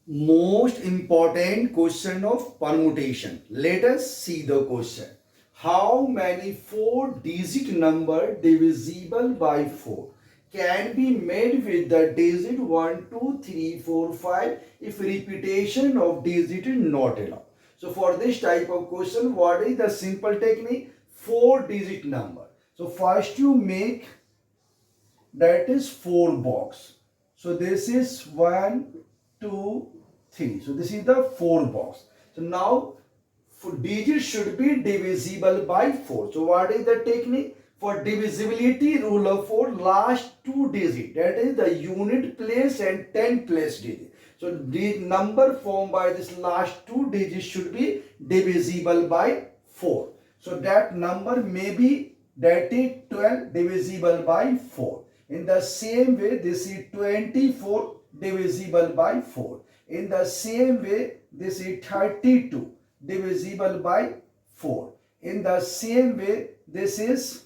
Most important question of permutation. Let us see the question. How many four-digit number divisible by 4 can be made with the digit 1, 2, 3, 4, 5 if repetition of digit is not allowed? So for this type of question, what is the simple technique? Four-digit number. So first you make, that is 4 box. So this is 1, 2, 3. So this is the 4 box. So now digits should be divisible by 4. So what is the technique? For divisibility rule of 4, last 2 digits, that is the unit place and 10 place digit. So the number formed by this last 2 digits should be divisible by 4. So that number may be, that is 12 divisible by 4. In the same way, this is 24 divisible by 4. In the same way, this is 32 divisible by 4. In the same way, this is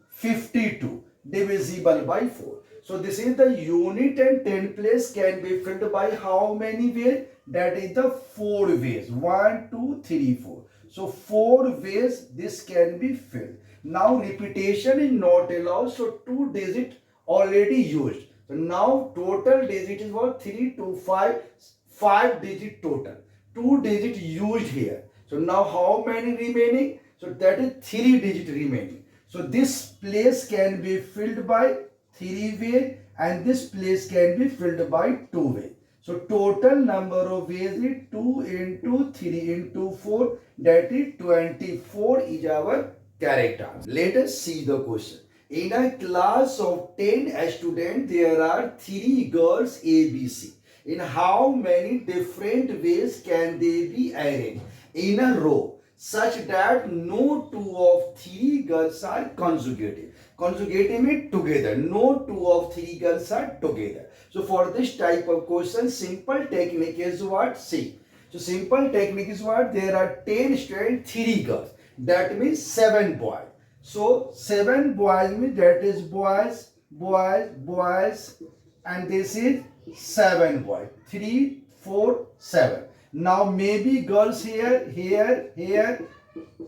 52 divisible by 4. So this is the unit and 10 place can be filled by how many ways? That is the 4 ways. 1, 2, 3, 4. So 4 ways this can be filled. Now repetition is not allowed. So 2 digit already used. So now total digit is what? 3 to 5. 5 digit total. 2 digit used here. So now how many remaining? So that is 3 digit remaining. So this place can be filled by 3 way and this place can be filled by 2 way. So total number of ways is 2 into 3 into 4, that is 24 is our correct answer. Let us see the question. In a class of 10 students, there are 3 girls ABC. In how many different ways can they be arranged in a row such that no 2 of 3 girls are consecutive? Consecutive means together. No 2 of 3 girls are together. So for this type of question, simple technique is what? See. So simple technique is what? There are 10 students, 3 girls. That means 7 boys. So 7 boys means that is boys, boys, boys, and this is 7 boys. 3, 4, 7. Now maybe girls here, here, here.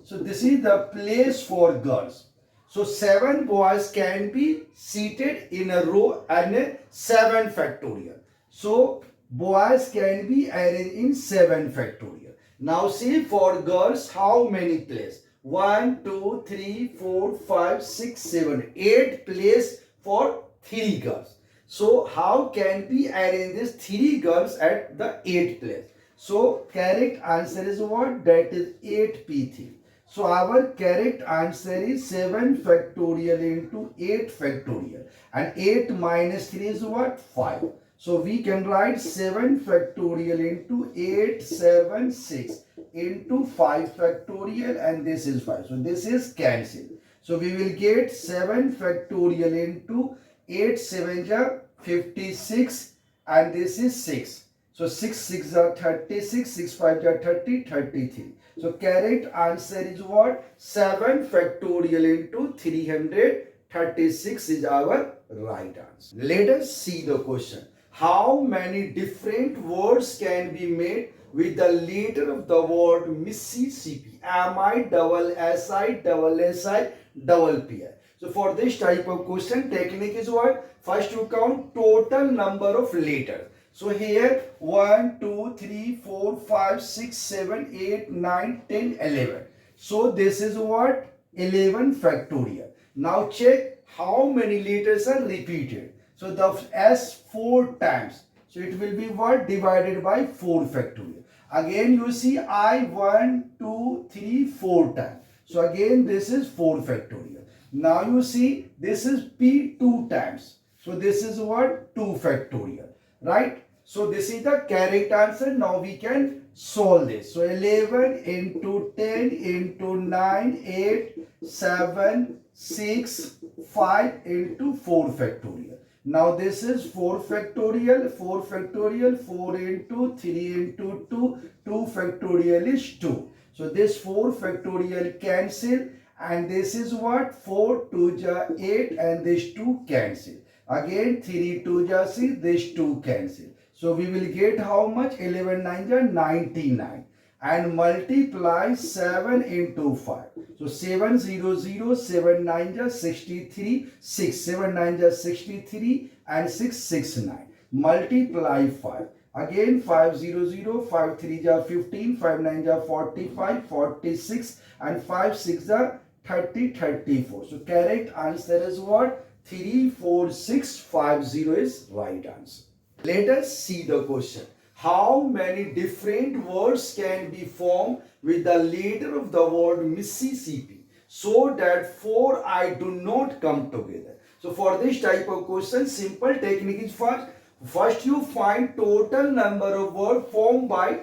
So this is the place for girls. So 7 boys can be seated in a row and a 7 factorial. So boys can be arranged in 7 factorial. Now see for girls how many places? 1, 2, 3, 4, 5, 6, 7, 8 place for 3 girls. So how can we arrange these 3 girls at the 8th place? So correct answer is what? That is 8p3. So our correct answer is 7 factorial into 8 factorial. And 8 minus 3 is what? 5. So we can write 7 factorial into 8, 7, 6 into 5 factorial, and this is 5. So this is cancelled. So we will get 7 factorial into 8, 7 are 56 and this is 6. So 6, 6 are 36, 6, 5 are 30, 33. So correct answer is what? 7 factorial into 336 is our right answer. Let us see the question. How many different words can be made with the letter of the word Mississippi? MI, double SI, double SI, double PI. So for this type of question, technique is what? First you count total number of letters. So here 1, 2, 3, 4, 5, 6, 7, 8, 9, 10, 11. So this is what? 11 factorial. Now check how many letters are repeated. So the S 4 times. So it will be what? Divided by 4 factorial. Again you see I 1, 2, 3, 4 times. So again this is 4 factorial. Now you see this is P 2 times. So this is what? 2 factorial. Right? So this is the correct answer. Now we can solve this. So 11 into 10 into 9, 8, 7, 6, 5 into 4 factorial. Now this is 4 factorial, 4 factorial, 4 into 3 into 2, 2 factorial is 2. So this 4 factorial cancel, and this is what? 4 2 ja 8 and this 2 cancel. Again 3 2 ja 6, this 2 cancel. So we will get how much? 11 9 are 99. And multiply 7 into 5. So 700, 7 9 are 63, 6, 7 9 are 63 and 669. Multiply 5. Again 500, 5 3 are 15, 5 9 are 45, 46 and 5 6 are 30, 34. So correct answer is what? 34650 is right answer. Let us see the question. How many different words can be formed with the letter of the word Mississippi so that 4 I do not come together? So for this type of question, simple technique is first you find total number of words formed by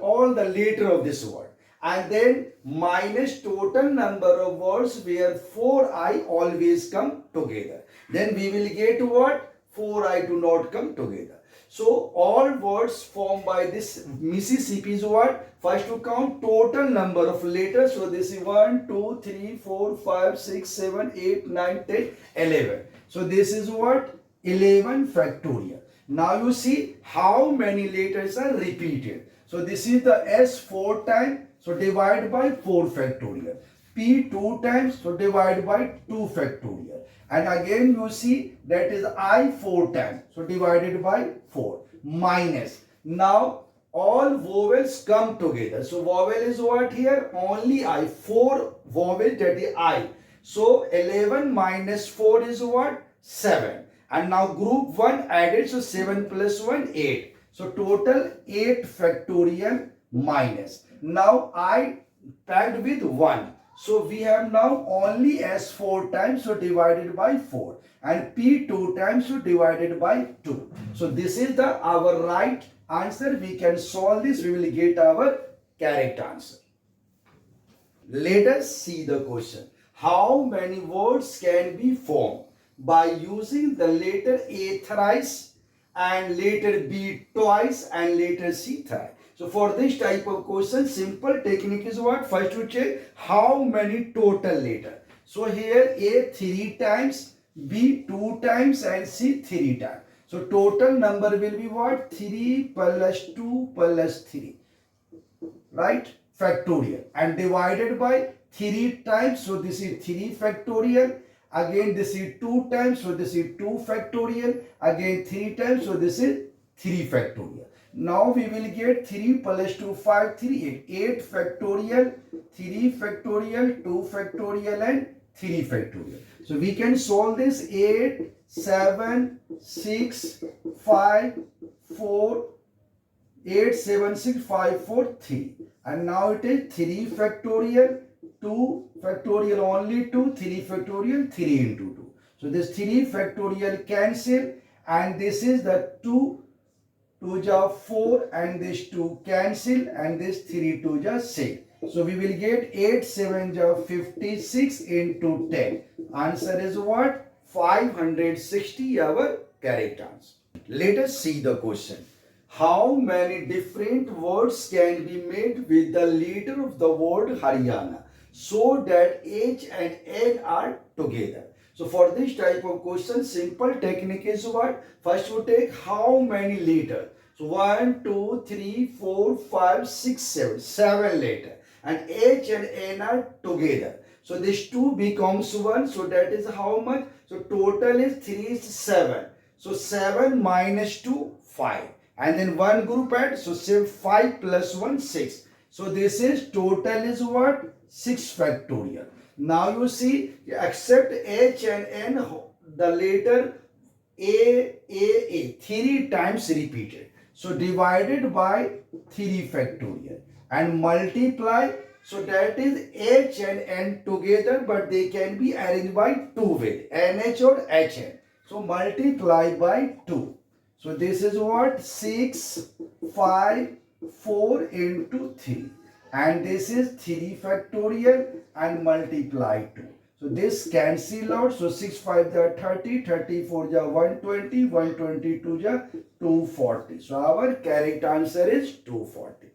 all the letter of this word, and then minus total number of words where 4 I always come together. Then we will get what? 4 I do not come together. So all words formed by this Mississippi is what? First to count total number of letters. So this is 1, 2, 3, 4, 5, 6, 7, 8, 9, 10, 11. So this is what? 11 factorial. Now you see how many letters are repeated. So this is the S 4 times. So divide by 4 factorial. P 2 times. So divide by 2 factorial. And again you see that is I 4 times. So divided by 4. Minus. Now all vowels come together. So vowel is what here? Only I. 4 vowels, that is I. So 11 minus 4 is what? 7. And now group 1 added. So 7 plus 1, 8. So total 8 factorial minus. Now I packed with 1. So we have now only S 4 times, so divided by 4, and P 2 times, so divided by 2. So this is our right answer. We can solve this. We will get our correct answer. Let us see the question. How many words can be formed by using the letter A thrice and letter B twice and letter C thrice? So for this type of question, simple technique is what? First to check how many total letters. So here A 3 times, B 2 times and C 3 times. So total number will be what? 3 plus 2 plus 3. Right? Factorial. And divided by 3 times. So this is 3 factorial. Again this is 2 times. So this is 2 factorial. Again 3 times. So this is 3 factorial. Now we will get 3 plus 2, 5, 3, 8. 8 factorial, 3 factorial, 2 factorial and 3 factorial. So we can solve this 8, 7, 6, 5, 4, 8, 7, 6, 5, 4, 3. And now it is 3 factorial, 2 factorial only 2, 3 factorial, 3 into 2. So this 3 factorial cancel, and this is the 2 ja 4 and this 2 cancel, and this 3 2 ja 6. So we will get 8 7 ja 56 into 10. Answer is what? 560, our correct answer. Let us see the question. How many different words can be made with the letter of the word Haryana so that H and N are together? So for this type of question, simple technique is what? First we take how many letters. So 1, 2, 3, 4, 5, 6, 7. 7 letters. And H and N are together. So this 2 becomes 1. So that is how much? So total is 3 is 7. So 7 minus 2, 5. And then one group add. So say 5 plus 1, 6. So this is total is what? 6 factorial. Now you see, except H and N, the letter A 3 times repeated. So divided by 3 factorial and multiply. So that is H and N together, but they can be arranged by 2 ways, NH or HN. So multiply by 2. So this is what? 6, 5, 4 into 3. And this is 3 factorial and multiply 2. So this cancel out. So 6 5 ja 30, 34 ja 120, 122 ja 240. So our correct answer is 240.